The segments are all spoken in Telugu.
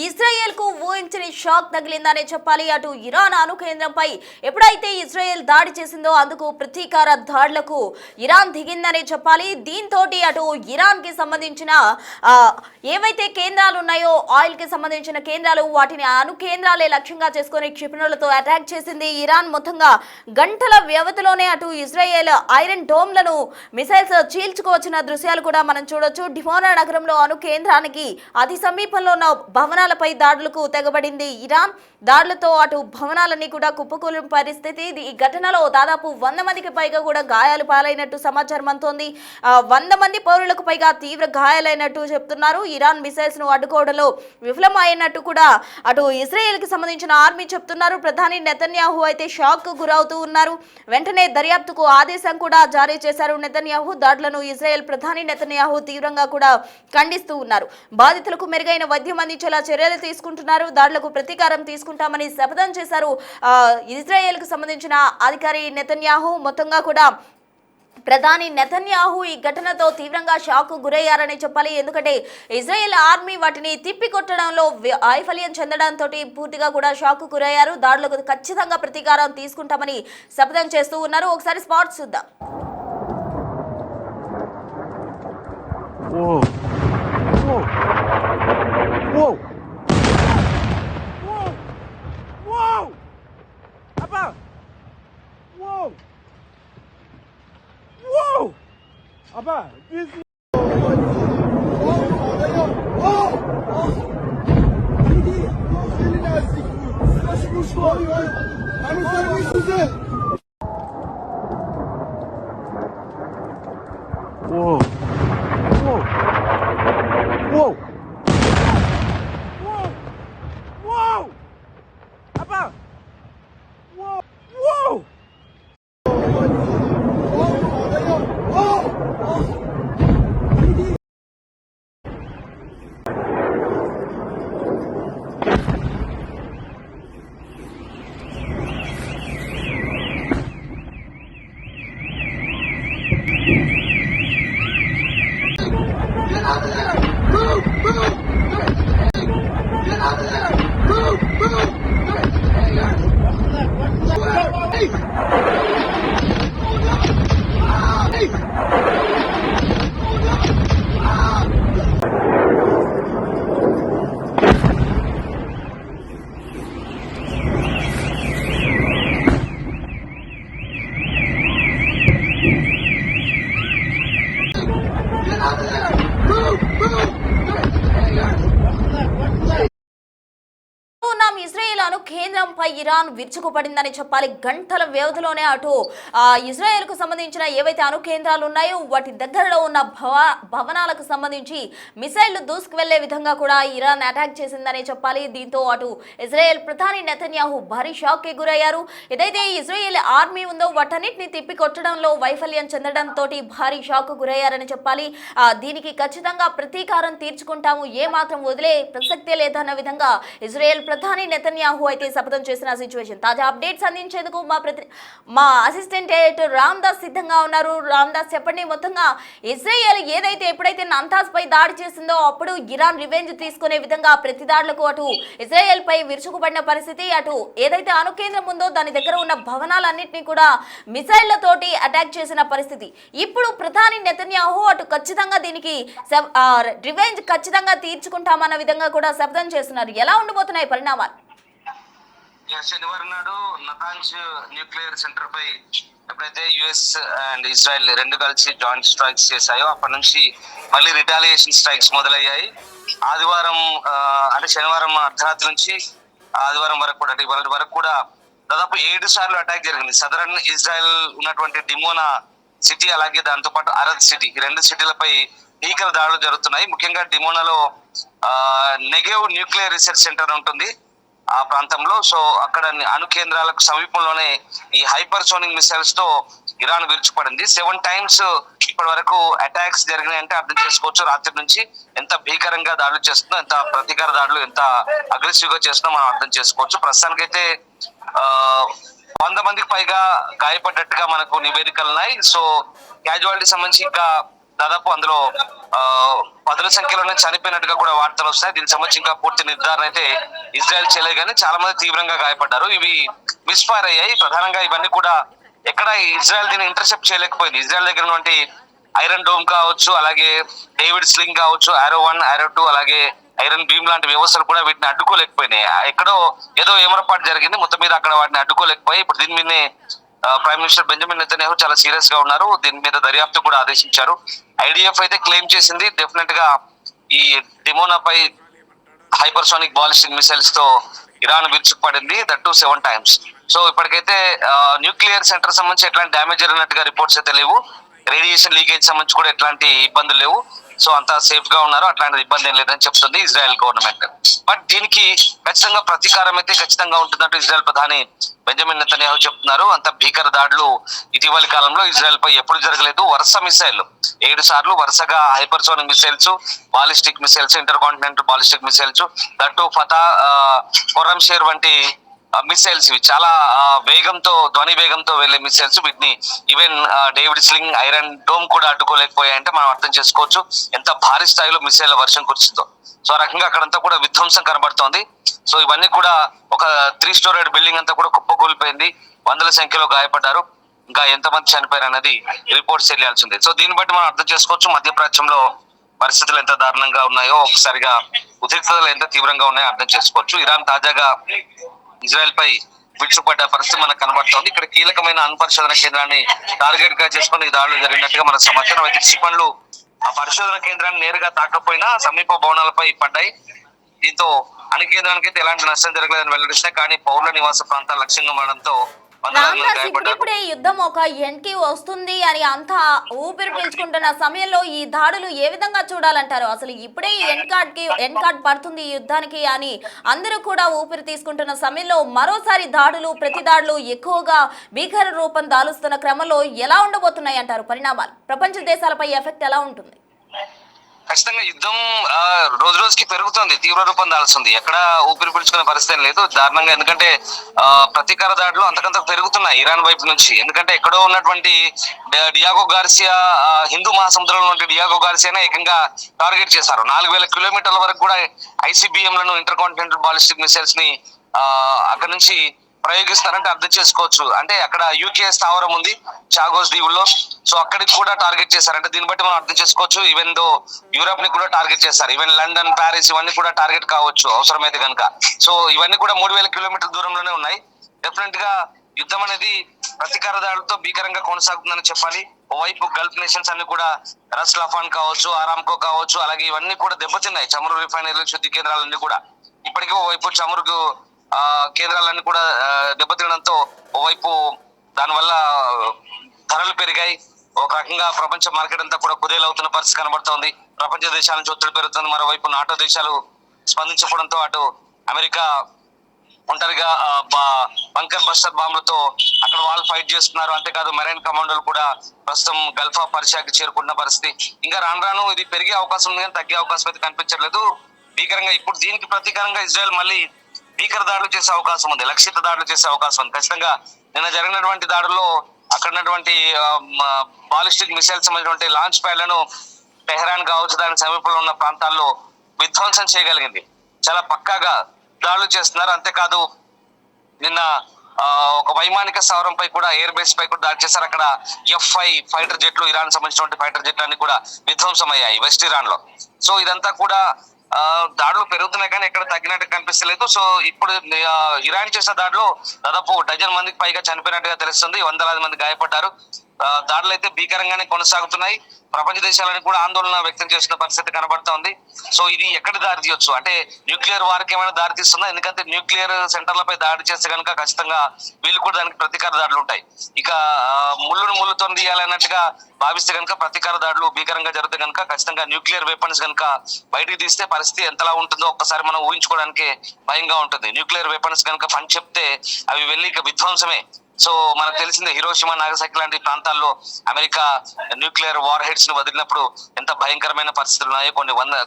ఇజ్రాయెల్ కు ఊహించని షాక్ తగిలిందనే చెప్పాలి. అటు ఇరాన్ అణు కేంద్రంపై ఎప్పుడైతే ఇజ్రాయెల్ దాడి చేసిందో అందుకు ప్రతీకార దాడులకు ఇరాన్ దిగిందనే చెప్పాలి. దీంతో అటు ఇరాన్ కి సంబంధించిన ఏవైతే కేంద్రాలు ఉన్నాయో ఆయిల్ కి సంబంధించిన కేంద్రాలు వాటిని అణు కేంద్రాలే లక్ష్యంగా చేసుకుని క్షిపణులతో అటాక్ చేసింది ఇరాన్. మొత్తంగా గంటల వ్యవధిలోనే అటు ఇజ్రాయెల్ ఐరన్ డోమ్లను మిసైల్స్ చీల్చుకోవచ్చిన దృశ్యాలు కూడా మనం చూడొచ్చు. డిమోనా నగరంలో అణు కేంద్రానికి అతి సమీపంలో ఉన్న భవనాలపై దాడులకు తెగబడింది ఇరాన్. దాడులతో అటు భవనాలన్నీ కూడా కుప్పకూలిన పరిస్థితి. ఈ ఘటనలో దాదాపు 100 మందికి పైగా కూడా గాయాలు పాలైనట్టు సమాచారం అందుతోంది. 100 మంది పౌరులకు పైగా తీవ్ర గాయాలైనట్టు చెప్తున్నారు. ఇరాన్ మిసైల్స్ ను అడ్డుకోవడంలో విఫలమైనట్టు కూడా అటు ఇజ్రాయెల్ కి సంబంధించిన ఆర్మీ చెప్తున్నారు. ప్రధాని నెతన్యాహు అయితే షాక్ కు గురవుతూ ఉన్నారు. వెంటనే దర్యాప్తుకు ఆదేశం కూడా జారీ చేశారు నెతన్యాహు. దాడులను ఇజ్రాయెల్ ప్రధాని నెతన్యాహు తీవ్రంగా కూడా ఖండిస్తూ ఉన్నారు. బాధితులకు మెరుగైన వైద్యం అందించేలా చర్యలు తీసుకుంటున్నారు. దాడులకు ప్రతీకారం తీసుకుంటామని శపథం చేశారు ఇజ్రాయెల్ కు సంబంధించిన అధికారి నెతన్యాహు. మొత్తంగా కూడా ప్రధాని నెతన్యాహు ఈ ఘటనతో తీవ్రంగా షాక్ గురయ్యారని చెప్పాలి. ఎందుకంటే ఇజ్రాయెల్ ఆర్మీ వాటిని తిప్పికొట్టడంలో వైఫల్యం చెందడంతో పూర్తిగా కూడా షాక్ గురయ్యారు. దాడులకు ఖచ్చితంగా ప్రతీకారం తీసుకుంటామని శపథం చేస్తూ ఉన్నారు. ఒకసారి స్పాట్స్ చూద్దాం. Whoa! Whoa! Whoa! Abba! Whoa! Whoa! Abba, this is... Whoa! Whoa! Whoa! Whoa! Abba! Whoa! Whoa! Get out of there! Move! Move! Get out of there! Move! Move! Hey! Get out of there! Move! Move! Israel అణు కేంద్రంపై ఇరాన్ విరుచుకుపడిందని చెప్పాలి. గంటల వ్యవధిలోనే అటు ఇజ్రాయెల్ కు సంబంధించిన ఏవైతే అణు కేంద్రాలు ఉన్నాయో వాటి దగ్గరలో ఉన్న భవనాలకు సంబంధించి మిసైళ్లు దూసుకు వెళ్లే విధంగా కూడా ఇరాన్ అటాక్ చేసిందని చెప్పాలి. దీంతో అటు ఇజ్రాయెల్ ప్రధాని నెతన్యాహు భారీ షాక్ కి గురయ్యారు. ఏదైతే ఇజ్రాయెల్ ఆర్మీ ఉందో వాటన్నిటిని తిప్పికొట్టడంలో వైఫల్యం చెందడంతో భారీ షాక్ గురయ్యారని చెప్పాలి. దీనికి ఖచ్చితంగా ప్రతీకారం తీర్చుకుంటాము, ఏ మాత్రం వదిలే ప్రసక్తే లేదన్న విధంగా ఇజ్రాయెల్ ప్రధాని నెతన్యాహు అయితే శపథం చేసిన సిచ్యువేషన్. తాజా అప్డేట్స్ అందించేందుకు మా అసిస్టెంట్ ఎడిటర్ రామ్ దాస్ సిద్ధంగా ఉన్నారు. రామ్ దాస్, చెప్పండి. మొత్తంగా ఇజ్రాయెల్ ఏదైతే ఎప్పుడైతే నంతాజ్ పై దాడి చేసిందో అప్పుడు ఇరాన్ రివెంజ్ తీసుకునే విధంగా ప్రతి దాడులకు అటు ఇజ్రాయెల్ పై విరుచుకుపడిన పరిస్థితి. అటు ఏదైతే అణు కేంద్రం ఉందో దాని దగ్గర ఉన్న భవనాలన్నింటినీ కూడా మిసైళ్లతోటి అటాక్ చేసిన పరిస్థితి. ఇప్పుడు ప్రధాని నెతన్యాహు అటు ఖచ్చితంగా దీనికి రివెంజ్ ఖచ్చితంగా తీర్చుకుంటామన్న విధంగా కూడా శపథం చేస్తున్నారు. ఎలా ఉండబోతున్నాయి పరిణామాలు? శనివారం నాడు నతాంజ్ న్యూక్లియర్ సెంటర్ పై ఎప్పుడైతే యుఎస్ అండ్ ఇజ్రాయెల్ రెండు కలిసి జాయింట్ స్ట్రైక్స్ చేశాయో అప్పటి నుంచి మళ్ళీ రిటాలియేషన్ స్ట్రైక్స్ మొదలయ్యాయి. ఆదివారం అంటే శనివారం అర్ధరాత్రి నుంచి ఆదివారం వరకు కూడా ఇవాళ వరకు కూడా దాదాపు 7 సార్లు అటాక్ జరిగింది. సదరన్ ఇజ్రాయెల్ ఉన్నటువంటి డిమోనా సిటీ అలాగే దాంతో పాటు అరద్ సిటీ, ఈ 2 సిటీలపై భీకర దాడులు జరుగుతున్నాయి. ముఖ్యంగా డిమోనాలో నెగెవ్ న్యూక్లియర్ రీసెర్చ్ సెంటర్ ఉంటుంది ఆ ప్రాంతంలో. సో అక్కడ అణు కేంద్రాలకు సమీపంలోనే ఈ హైపర్సోనిక్ మిసైల్స్ తో ఇరాన్ విరుచుపడింది. 7 టైమ్స్ ఇప్పటి వరకు అటాక్స్ జరిగినాయంటే అర్థం చేసుకోవచ్చు రాత్రి నుంచి ఎంత భీకరంగా దాడులు చేస్తుందో, ఎంత ప్రతీకార దాడులు ఎంత అగ్రెసివ్ గా చేస్తుందో మనం అర్థం చేసుకోవచ్చు. ప్రస్తుతానికైతే 100 మందికి పైగా గాయపడ్డట్టుగా మనకు నివేదికలు ఉన్నాయి. సో క్యాజువాలిటీ సంబంధించి ఇంకా దాదాపు అందులో పదుల సంఖ్యలోనే చనిపోయినట్టుగా కూడా వార్తలు వస్తాయి. దీనికి సంబంధించి ఇంకా పూర్తి నిర్ధారణ అయితే ఇజ్రాయెల్ చేయలేదు, కానీ చాలా మంది తీవ్రంగా గాయపడ్డారు. ఇవి మిస్ఫైర్ అయ్యాయి. ప్రధానంగా ఇవన్నీ కూడా ఎక్కడ ఇజ్రాయెల్ దీన్ని ఇంటర్సెప్ట్ చేయలేకపోయింది. ఇజ్రాయెల్ దగ్గర ఉన్నటువంటి ఐరన్ డోమ్ కావచ్చు, అలాగే డేవిడ్ స్లింగ్ కావచ్చు, ఆరో 1 ఆరో 2 అలాగే ఐరన్ బీమ్ లాంటి వ్యవస్థలు కూడా వీటిని అడ్డుకోలేకపోయినాయి. ఎక్కడో ఏదో ఏమరపాటు జరిగింది, మొత్తం మీద అక్కడ వాటిని అడ్డుకోలేకపోయి ఇప్పుడు దీని మీదనే ప్రైమ్ మినిస్టర్ బెంజమిన్ నెతన్యాహు చాలా సీరియస్ గా ఉన్నారు. దీని మీద దర్యాప్తు కూడా ఆదేశించారు. ఐడిఎఫ్ అయితే క్లెయిమ్ చేసింది డెఫినెట్ గా ఈ డిమోనాపై హైపర్సోనిక్ బాలిస్టిక్ మిసైల్స్ తో ఇరాన్ విరుచుకుపడింది, దట్ టు 7 times. సో ఇప్పటికైతే న్యూక్లియర్ సెంటర్ సంబంధించి ఎట్లాంటి డ్యామేజ్ జరిగినట్టుగా రిపోర్ట్స్ అయితే లేవు. రేడియేషన్ లీకేజ్ సంబంధించి కూడా ఎట్లాంటి ఇబ్బందులు లేవు. సో అంతా సేఫ్ గా ఉన్నారు, అట్లాంటి ఇబ్బంది ఏం లేదని చెప్తుంది ఇజ్రాయెల్ గవర్నమెంట్. బట్ దీనికి ఖచ్చితంగా ప్రతీకారం అయితే ఖచ్చితంగా ఉంటుందంటూ ఇజ్రాయెల్ ప్రధాని బెంజమిన్ నెతన్యాహు చెప్తున్నారు. అంత భీకర దాడులు ఇటీవలి కాలంలో ఇజ్రాయెల్ పై ఎప్పుడు జరగలేదు. వరుస మిసైల్ 7 సార్లు వరుసగా hypersonic missiles, ballistic missiles, intercontinental ballistic missiles, that Fattah, Khorramshahr వంటి మిసైల్స్ ఇవి చాలా వేగంతో, ధ్వని వేగంతో వెళ్లే మిసైల్స్. వీటిని even David sling, iron dome కూడా అడ్డుకోలేకపోయాయంటే మనం అర్థం చేసుకోవచ్చు ఎంత భారీ స్థాయిలో మిసైల్ వర్షం కురిసిందో. సో ఆ రకంగా అక్కడంతా కూడా విధ్వంసం కనబడుతోంది. సో ఇవన్నీ కూడా ఒక 3 స్టోరీడ్ బిల్డింగ్ అంతా కూడా కుప్పకూలిపోయింది, వందల సంఖ్యలో గాయపడ్డారు. ఇంకా ఎంతమంది చనిపోయారు అనేది రిపోర్ట్స్ తెలియాల్సింది. సో దీన్ని బట్టి మనం అర్థం చేసుకోవచ్చు మధ్యప్రాచ్యంలో పరిస్థితులు ఎంత దారుణంగా ఉన్నాయో, ఒకసారిగా ఉద్రిక్తతలు ఎంత తీవ్రంగా ఉన్నాయో అర్థం చేసుకోవచ్చు. ఇరాన్ తాజాగా ఇజ్రాయెల్ పై విడిచిపడ్డ పరిస్థితి మనకు కనబడుతోంది. ఇక్కడ కీలకమైన పరిశోధన కేంద్రాన్ని టార్గెట్ గా చేసుకుని ఈ దాడులు జరిగినట్టుగా మన సమాచారం. అయితే క్షిపణులు ఆ పరిశోధన కేంద్రాన్ని నేరుగా తాకపోయినా సమీప భవనాలపై పడ్డాయి. దీంతో అన్ని కేంద్రానికి అయితే ఎలాంటి నష్టం జరగలేదని వెల్లడిస్తాయి, కానీ పౌరుల నివాస ప్రాంతాలు లక్ష్యంగా మారడంతో ఇప్పుడిప్పుడే యుద్ధం ఒక ఎండ్కి వస్తుంది అని అంతా ఊపిరి పీల్చుకుంటున్న సమయంలో ఈ దాడులు ఏ విధంగా చూడాలంటారు? అసలు ఇప్పుడే ఈ ఎండ్ కార్డ్ పడుతుంది ఈ యుద్ధానికి అని అందరూ కూడా ఊపిరి తీసుకుంటున్న సమయంలో మరోసారి దాడులు, ప్రతి దాడులు ఎక్కువగా భీకర రూపం దాలుస్తున్న క్రమంలో ఎలా ఉండబోతున్నాయి అంటారు పరిణామాలు? ప్రపంచ దేశాలపై ఎఫెక్ట్ ఎలా ఉంటుంది? ఖచ్చితంగా యుద్ధం రోజు రోజుకి పెరుగుతుంది, తీవ్ర రూపం దాల్సింది. ఎక్కడ ఊపిరి పీల్చుకునే పరిస్థితి లేదు దారుణంగా. ఎందుకంటే ప్రతీకార దాడులు అంతకంత పెరుగుతున్నాయి ఇరాన్ వైపు నుంచి. ఎందుకంటే ఎక్కడో ఉన్నటువంటి డియాగో గార్సియా, హిందూ మహాసముద్రంలో ఉన్న డియాగో గార్సియానే ఏకంగా టార్గెట్ చేశారు. 4000 కిలోమీటర్ల వరకు కూడా ICBM లను, ఇంటర్ కాంటినెంటల్ బాలిస్టిక్ మిసైల్స్ ని అక్కడ నుంచి ప్రయోగిస్తారంటే అర్థం చేసుకోవచ్చు. అంటే అక్కడ UK స్థావరం ఉంది చాగోస్ దీవుల్లో, సో అక్కడికి కూడా టార్గెట్ చేశారంటే దీన్ని బట్టి మనం అర్థం చేసుకోవచ్చు. ఈవెన్ దో యూరోప్ ని కూడా టార్గెట్ చేస్తారు, ఈవెన్ లండన్, ప్యారిస్ ఇవన్నీ కూడా టార్గెట్ కావచ్చు అవసరమైతే కనుక. సో ఇవన్నీ కూడా 3000 కిలోమీటర్ల దూరంలోనే ఉన్నాయి. డెఫినెట్ గా యుద్ధం అనేది ప్రతీకార దాడులతో భీకరంగా కొనసాగుతుందని చెప్పాలి. ఓవైపు గల్ఫ్ నేషన్స్ అన్ని కూడా రస్ లఫాన్ కావచ్చు, ఆరామ్కో కావచ్చు, అలాగే ఇవన్నీ కూడా దెబ్బతిన్నాయి. చమురు రిఫైనరీలు, శుద్ధి కేంద్రాలన్నీ కూడా ఇప్పటికే ఓవైపు చమురు కేంద్రాలన్నీ కూడా దెబ్బతినడంతో ఓవైపు దానివల్ల ధరలు పెరిగాయి. ఒక రకంగా ప్రపంచ మార్కెట్ అంతా కూడా కుదేలవుతున్న పరిస్థితి కనబడుతోంది. ప్రపంచ దేశాల నుంచి ఒత్తిడి పెరుగుతుంది. మరోవైపు నాటో దేశాలు స్పందించడంతో అటు అమెరికా ఒంటరిగా బంకర్ బస్టర్ బాంబులతో అక్కడ వాళ్ళు ఫైట్ చేస్తున్నారు. అంతేకాదు మెరైన్ కమాండోలు కూడా ప్రస్తుతం గల్ఫ్ ఆఫ్ పర్షియాకి చేరుకున్న పరిస్థితి. ఇంకా రాను ఇది పెరిగే అవకాశం ఉంది, కానీ తగ్గే అవకాశం అయితే కనిపించట్లేదు. భీకరంగా ఇప్పుడు దీనికి ప్రతీకారంగా ఇజ్రాయెల్ మళ్ళీ భీకర దాడులు చేసే అవకాశం ఉంది, లక్షిత దాడులు చేసే అవకాశం ఉంది. ఖచ్చితంగా నిన్న జరిగినటువంటి దాడుల్లో అక్కడ ఉన్నటువంటి బాలిస్టిక్ మిసైల్స్ సంబంధించినటువంటి లాంచ్ ప్యాడ్లను టెహరాన్ కావచ్చు, దాని సమీపంలో ఉన్న ప్రాంతాల్లో విధ్వంసం చేయగలిగింది. చాలా పక్కాగా దాడులు చేస్తున్నారు. అంతేకాదు నిన్న ఒక వైమానిక స్థావరంపై కూడా, ఎయిర్ బేస్ పై కూడా దాడి చేశారు. అక్కడ F-5 ఫైటర్ జెట్లు, ఇరాన్ సంబంధించినటువంటి ఫైటర్ జెట్లు అన్ని కూడా విధ్వంసం అయ్యాయి వెస్ట్ ఇరాన్ లో. సో ఇదంతా కూడా దాడులు పెరుగుతున్నాయి, కానీ ఎక్కడ తగ్గినట్టు కనిపిస్తలేదు. సో ఇప్పుడు ఇరాన్ చేసిన దాడిలో దాదాపు 12 మందికి పైగా చనిపోయినట్టుగా తెలుస్తుంది, వందలాది మంది గాయపడ్డారు. దాడులు అయితే భీకరంగానే కొనసాగుతున్నాయి. ప్రపంచ దేశాలను కూడా ఆందోళన వ్యక్తం చేసిన పరిస్థితి కనబడుతోంది. సో ఇది ఎక్కడ దారి తీయొచ్చు అంటే న్యూక్లియర్ వారికి ఏమైనా దారి తీస్తుందా? ఎందుకంటే న్యూక్లియర్ సెంటర్లపై దాడి చేస్తే కనుక ఖచ్చితంగా వీళ్ళు కూడా దానికి ప్రతీకార దాడులు ఉంటాయి. ఇక ముళ్ళుతో తీయాలన్నట్టుగా భావిస్తే కనుక ప్రతీకార దాడులు భీకరంగా జరిగితే కనుక ఖచ్చితంగా న్యూక్లియర్ వెపన్స్ కనుక బయటికి తీస్తే పరిస్థితి ఎంతలా ఉంటుందో ఒక్కసారి మనం ఊహించుకోవడానికి భయంగా ఉంటుంది. న్యూక్లియర్ వెపన్స్ కనుక పని చెప్తే అవి వెళ్ళి ఇక విధ్వంసమే. సో మనకు తెలిసిందే హిరోషిమా నాగసాకి లాంటి ప్రాంతాల్లో అమెరికా న్యూక్లియర్ వార్ హెడ్స్ ను వదిలినప్పుడు ఎంత భయంకరమైన పరిస్థితులు ఉన్నాయో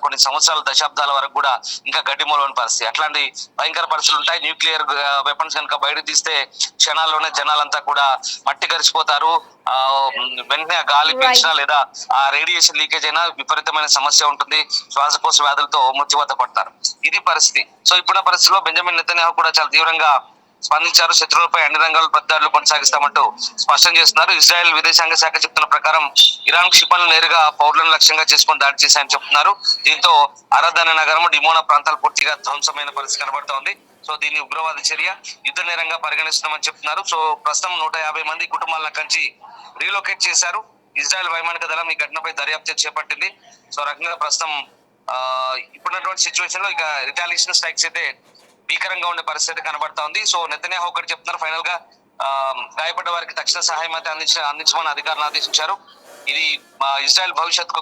కొన్ని సంవత్సరాల దశాబ్దాల వరకు కూడా ఇంకా గడ్డిమూలని పరిస్థితి. అట్లాంటి భయంకర పరిస్థితులు ఉంటాయి. న్యూక్లియర్ వెపన్స్ కనుక బయట తీస్తే క్షణాల్లోనే జనాలంతా కూడా మట్టి కరిచిపోతారు. వెంటనే ఆ గాలి పీల్చినా లేదా ఆ రేడియేషన్ లీకేజ్ అయినా విపరీతమైన సమస్య ఉంటుంది. శ్వాసకోశ వ్యాధులతో మృత్యువాత పడతారు. ఇది పరిస్థితి. సో ఇప్పుడున్న పరిస్థితిలో బెంజమిన్ నెతన్యాహు కూడా చాలా తీవ్రంగా స్పందించారు. శత్రువులపై అన్ని రంగాల ప్రతిదాడులు కొనసాగిస్తామంటూ స్పష్టం చేస్తున్నారు. ఇజ్రాయెల్ విదేశాంగ శాఖ చెప్తున్న ప్రకారం ఇరాన్ క్షిపణులు నేరుగా పౌరులను లక్ష్యంగా చేసుకుని దాడి చేశాయని చెప్తున్నారు. దీంతో అరద్ అనే నగరం, డిమోనా ప్రాంతాలు పూర్తిగా ధ్వంసమైన పరిస్థితి కనబడుతోంది. సో దీన్ని ఉగ్రవాద చర్య, యుద్ధ నేరంగా పరిగణిస్తున్నామని చెప్తున్నారు. సో ప్రస్తుతం 150 మంది కుటుంబాలను కంచి రీలొకేట్ చేశారు. ఇజ్రాయెల్ వైమానిక దళం ఈ ఘటనపై దర్యాప్తు చేపట్టింది. సో రకంగా ప్రస్తుతం ఇప్పుడున్నటువంటి సిచ్యువేషన్ లో ఇక రిటాలియేషన్ స్ట్రైక్స్ అయితే భీకరంగా ఉండే పరిస్థితి కనబడతా ఉంది. సో నెతన్యాహు ఒకటి చెప్తున్నారు, ఫైనల్ గా గాయపడ్డ వారికి తక్షణ సహాయం అయితే అందించమని అధికారులు ఆదేశించారు. ఇది ఇజ్రాయెల్ భవిష్యత్తు